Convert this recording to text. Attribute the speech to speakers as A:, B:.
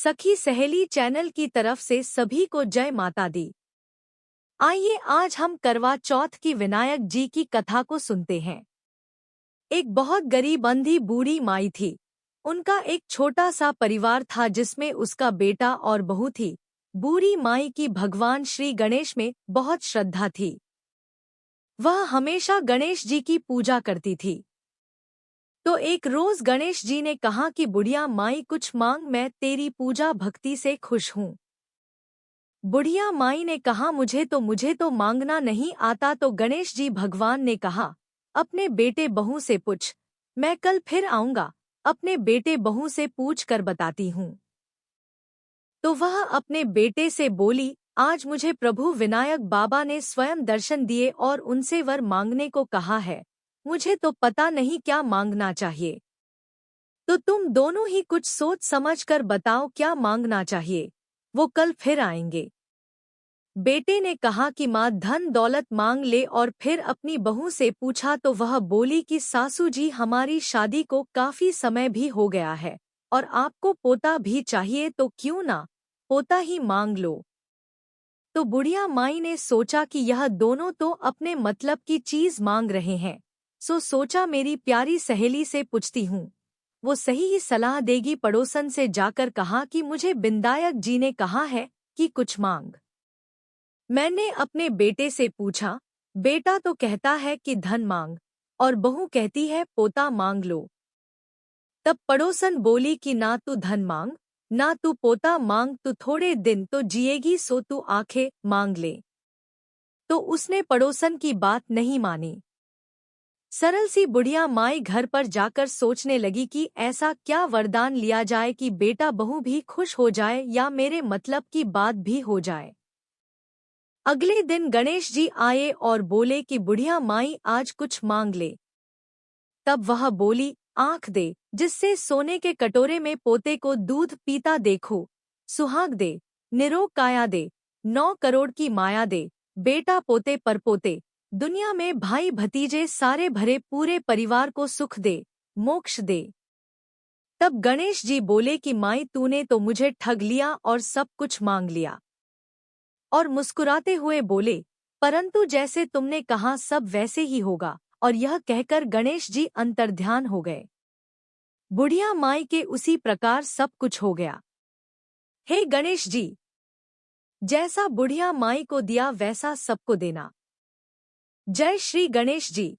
A: सखी सहेली चैनल की तरफ से सभी को जय माता दी। आइए आज हम करवा चौथ की विनायक जी की कथा को सुनते हैं। एक बहुत गरीब अंधी बूढ़ी माई थी। उनका एक छोटा सा परिवार था जिसमें उसका बेटा और बहू थी। बूढ़ी माई की भगवान श्री गणेश में बहुत श्रद्धा थी। वह हमेशा गणेश जी की पूजा करती थी। तो एक रोज गणेश जी ने कहा कि बुढ़िया माई कुछ मांग, मैं तेरी पूजा भक्ति से खुश हूँ। बुढ़िया माई ने कहा मुझे तो मांगना नहीं आता। तो गणेश जी भगवान ने कहा अपने बेटे बहू से पूछ, मैं कल फिर आऊंगा, अपने बेटे बहू से पूछ कर बताती हूँ। तो वह अपने बेटे से बोली, आज मुझे प्रभु विनायक बाबा ने स्वयं दर्शन दिए और उनसे वर मांगने को कहा है। मुझे तो पता नहीं क्या मांगना चाहिए। तो तुम दोनों ही कुछ सोच समझ कर बताओ क्या मांगना चाहिए। वो कल फिर आएंगे। बेटे ने कहा कि माँ धन दौलत मांग ले। और फिर अपनी बहू से पूछा तो वह बोली कि सासू जी हमारी शादी को काफी समय भी हो गया है और आपको पोता भी चाहिए, तो क्यों ना पोता ही मांग लो। तो बुढ़िया माई ने सोचा कि यह दोनों तो अपने मतलब की चीज मांग रहे हैं। सो सोचा मेरी प्यारी सहेली से पूछती हूँ, वो सही ही सलाह देगी। पड़ोसन से जाकर कहा कि मुझे विनायक जी ने कहा है कि कुछ मांग। मैंने अपने बेटे से पूछा। बेटा तो कहता है कि धन मांग और बहू कहती है पोता मांग लो। तब पड़ोसन बोली कि ना तू धन मांग ना तू पोता मांग, तू थोड़े दिन तो जिएगी, सो तू आंखें मांग ले। तो उसने पड़ोसन की बात नहीं मानी। सरल सी बुढ़िया माई घर पर जाकर सोचने लगी कि ऐसा क्या वरदान लिया जाए कि बेटा बहू भी खुश हो जाए या मेरे मतलब की बात भी हो जाए। अगले दिन गणेश जी आए और बोले कि बुढ़िया माई आज कुछ मांग ले। तब वह बोली, आंख दे जिससे सोने के कटोरे में पोते को दूध पीता देखो, सुहाग दे, निरोग काया दे, 9 करोड़ की माया दे, बेटा पोते परपोते, दुनिया में भाई भतीजे सारे भरे, पूरे परिवार को सुख दे, मोक्ष दे। तब गणेश जी बोले कि माई तूने तो मुझे ठग लिया और सब कुछ मांग लिया। और मुस्कुराते हुए बोले, परंतु जैसे तुमने कहा सब वैसे ही होगा। और यह कहकर गणेश जी अंतर्ध्यान हो गए। बुढ़िया माई के उसी प्रकार सब कुछ हो गया। हे गणेश जी, जैसा बुढ़िया माई को दिया वैसा सबको देना। जय श्री गणेश जी।